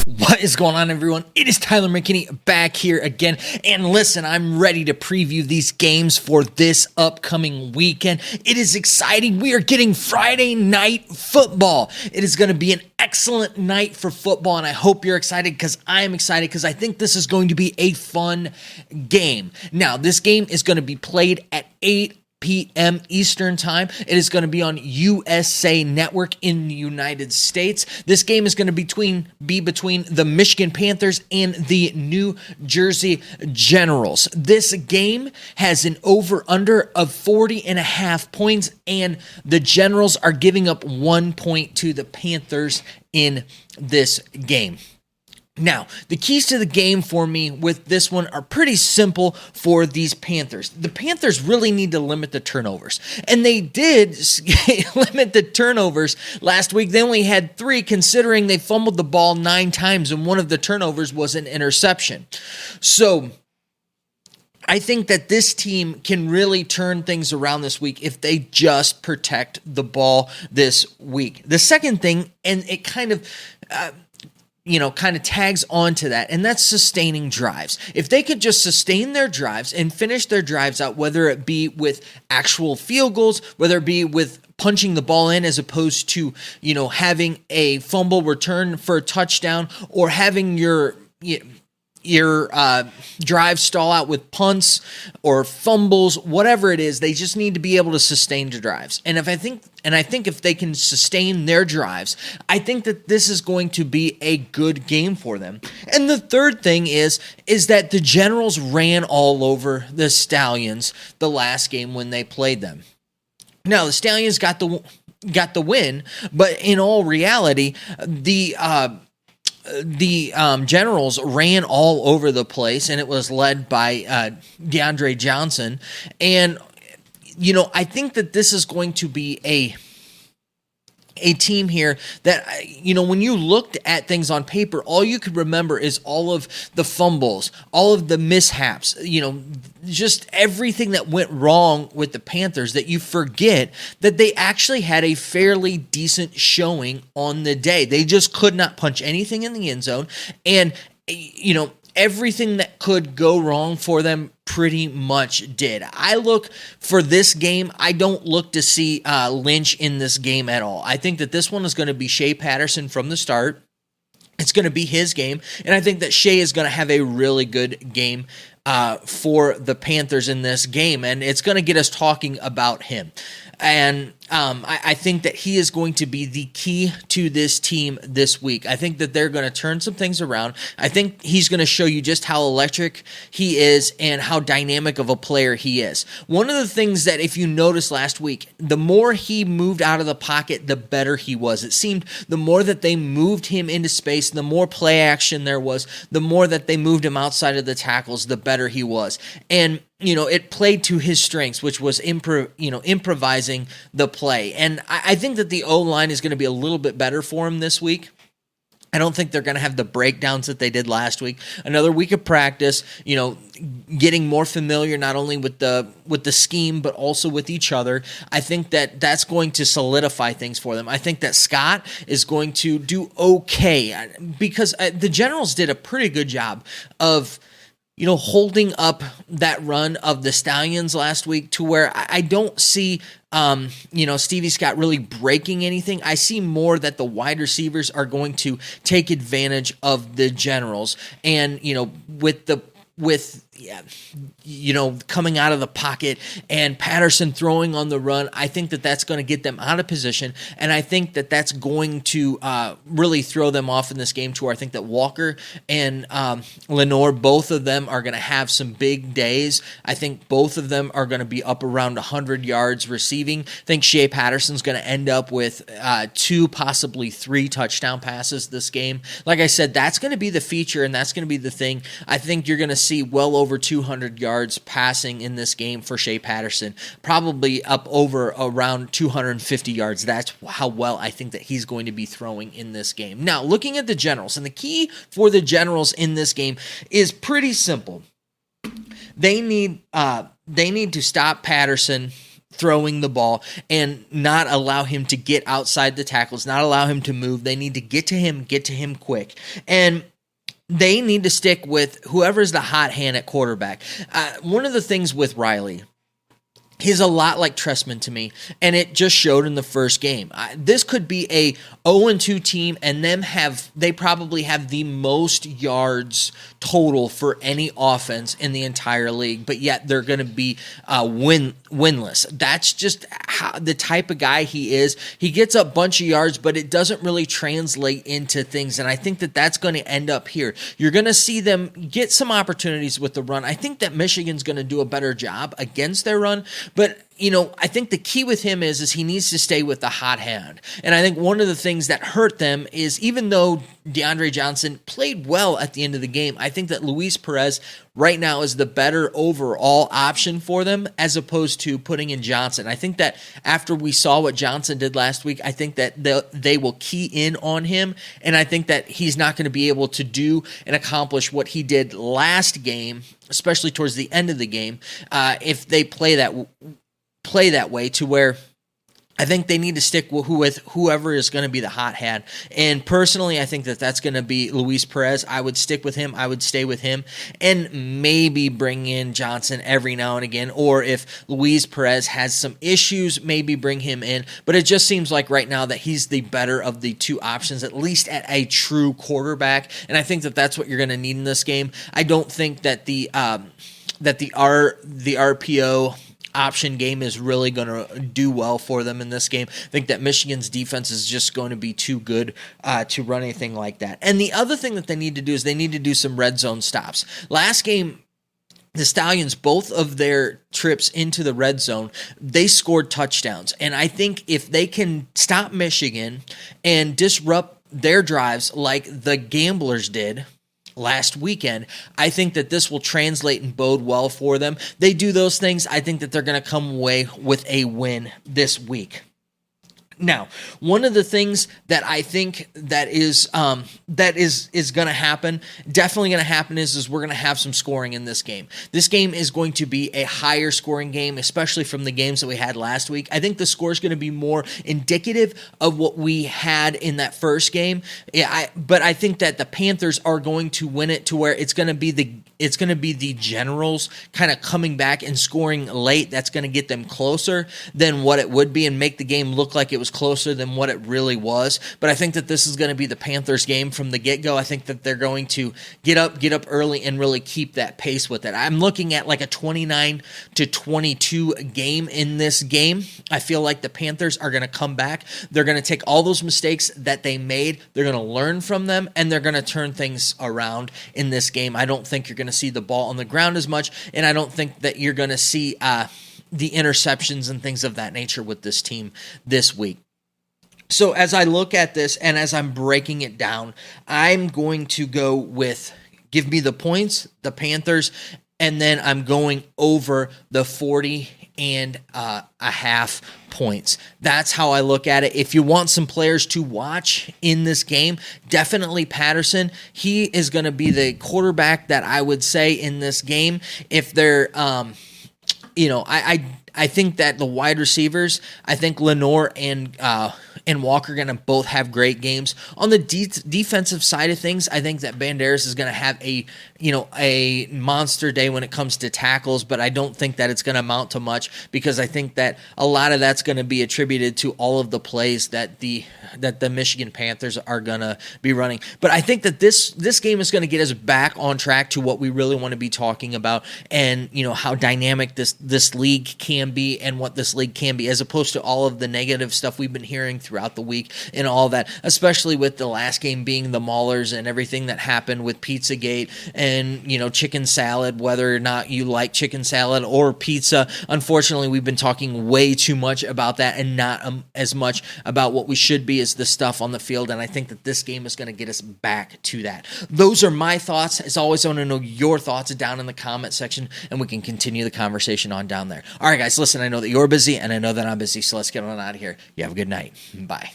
What is going on, everyone? It is Tyler McKinney back here again. And listen, I'm ready to preview these games for this upcoming weekend. It is exciting. We are getting Friday night football. It is going to be an excellent night for football, and I hope you're excited because I am excited because I think this is going to be a fun game. Now, this game is going to be played at 8 p.m. Eastern Time. It is going to be on USA Network in the United States. This game is going to be between the Michigan Panthers and the New Jersey Generals. This game has an over-under of 40.5 points, and the Generals are giving up 1 point to the Panthers in this game. Now, the keys to the game for me with this one are pretty simple for these Panthers. The Panthers really need to limit the turnovers, and they did limit the turnovers last week. They only had 3, considering they fumbled the ball 9 times, and one of the turnovers was an interception. So I think that this team can really turn things around this week if they just protect the ball this week. The second thing, and it kind of tags onto that, and that's sustaining drives. If they could just sustain their drives and finish their drives out, whether it be with actual field goals, whether it be with punching the ball in as opposed to, having a fumble return for a touchdown, or having your drive stall out with punts or fumbles, whatever it is, they just need to be able to sustain the drives. And I think if they can sustain their drives, I think that this is going to be a good game for them. And the third thing is that the Generals ran all over the Stallions the last game when they played them. Now, the Stallions got the win, but in all reality, the Generals ran all over the place, and it was led by DeAndre Johnson. And, I think that this is going to be a team here that, when you looked at things on paper, all you could remember is all of the fumbles, all of the mishaps, just everything that went wrong with the Panthers, that you forget that they actually had a fairly decent showing on the day. They just could not punch anything in the end zone. And, everything that could go wrong for them pretty much did. I look for this game. I don't look to see Lynch in this game at all. I think that this one is going to be Shea Patterson from the start. It's going to be his game, and I think that Shea is going to have a really good game for the Panthers in this game, and it's going to get us talking about him. And I think that he is going to be the key to this team this week. I think that they're going to turn some things around. I think he's going to show you just how electric he is and how dynamic of a player he is. One of the things that, if you noticed last week, the more he moved out of the pocket, the better he was. It seemed the more that they moved him into space, the more play action there was, the more that they moved him outside of the tackles, the better he was. And it played to his strengths, which was improvising the play. And I think that the O-line is going to be a little bit better for him this week. I don't think they're going to have the breakdowns that they did last week. Another week of practice, getting more familiar not only with the scheme but also with each other. I think that that's going to solidify things for them. I think that Scott is going to do okay because the Generals did a pretty good job of holding up that run of the Stallions last week, to where I don't see, Stevie Scott really breaking anything. I see more that the wide receivers are going to take advantage of the Generals, and coming out of the pocket and Patterson throwing on the run, I think that that's going to get them out of position, and I think that that's going to really throw them off in this game too. I think that Walker and Lenore, both of them are going to have some big days. I think both of them are going to be up around 100 yards receiving. I think Shea Patterson's going to end up with 2, possibly 3 touchdown passes this game. Like I said, that's going to be the feature, and that's going to be the thing. I think you're going to see well over 200 yards passing in this game for Shea Patterson, probably up over around 250 yards. That's how well I think that he's going to be throwing in this game. Now, looking at the Generals, and the key for the Generals in this game is pretty simple. They need to stop Patterson throwing the ball and not allow him to get outside the tackles, not allow him to move. They need to get to him quick. And they need to stick with whoever's the hot hand at quarterback. One of the things with Riley, he's a lot like Tressman to me, and it just showed in the first game. This could be a 0-2 team, and they probably have the most yards total for any offense in the entire league, but yet they're going to be winless. That's just the type of guy he is. He gets a bunch of yards, but it doesn't really translate into things, and I think that that's going to end up here. You're going to see them get some opportunities with the run. I think that Michigan's going to do a better job against their run, but I think the key with him is he needs to stay with the hot hand. And I think one of the things that hurt them is, even though DeAndre Johnson played well at the end of the game, I think that Luis Perez right now is the better overall option for them as opposed to putting in Johnson. I think that after we saw what Johnson did last week, I think that they will key in on him, and I think that he's not going to be able to do and accomplish what he did last game, especially towards the end of the game, if they play that way, to where I think they need to stick with whoever is going to be the hot hand. And personally, I think that that's going to be Luis Perez. I would stick with him. I would stay with him and maybe bring in Johnson every now and again. Or if Luis Perez has some issues, maybe bring him in. But it just seems like right now that he's the better of the two options, at least at a true quarterback. And I think that that's what you're going to need in this game. I don't think that the RPO option game is really going to do well for them in this game. I think that Michigan's defense is just going to be too good to run anything like that. And the other thing that they need to do is they need to do some red zone stops. Last game, the Stallions, both of their trips into the red zone, they scored touchdowns. And I think if they can stop Michigan and disrupt their drives like the Gamblers did last weekend, I think that this will translate and bode well for them. They do those things, I think that they're going to come away with a win this week. Now, one of the things that I think that is going to happen, definitely going to happen, is we're going to have some scoring in this game. This game is going to be a higher scoring game, especially from the games that we had last week. I think the score is going to be more indicative of what we had in that first game. But I think that the Panthers are going to win it to where it's going to be the Generals kind of coming back and scoring late. That's going to get them closer than what it would be and make the game look like it was closer than what it really was. But I think that this is going to be the Panthers game from the get-go. I think that they're going to get up early and really keep that pace with it. I'm looking at like a 29-22 game in this game. I feel like the Panthers are going to come back. They're going to take all those mistakes that they made. They're going to learn from them, and they're going to turn things around in this game. I don't think you're going to see the ball on the ground as much, and I don't think that you're going to see the interceptions and things of that nature with this team this week. So as I look at this and as I'm breaking it down, I'm going to go with give me the points, the Panthers, and then I'm going over the 40.5 points. That's how I look at it. If you want some players to watch in this game, definitely Patterson. He is going to be the quarterback that I would say in this game. If they're I think that the wide receivers, I think Lenore and Walker are going to both have great games. On the defensive side of things, I think that Banderas is going to have a monster day when it comes to tackles, but I don't think that it's going to amount to much because I think that a lot of that's going to be attributed to all of the plays that the Michigan Panthers are going to be running. But I think that this game is going to get us back on track to what we really want to be talking about, and how dynamic this league can be and what this league can be, as opposed to all of the negative stuff we've been hearing throughout the week and all that, especially with the last game being the Maulers and everything that happened with Pizzagate and chicken salad, whether or not you like chicken salad or pizza. Unfortunately, we've been talking way too much about that and not as much about what we should be as the stuff on the field, and I think that this game is going to get us back to that. Those are my thoughts. As always, I want to know your thoughts down in the comment section, and we can continue the conversation on down there. All right, guys, listen, I know that you're busy, and I know that I'm busy, so let's get on out of here. You have a good night. Bye.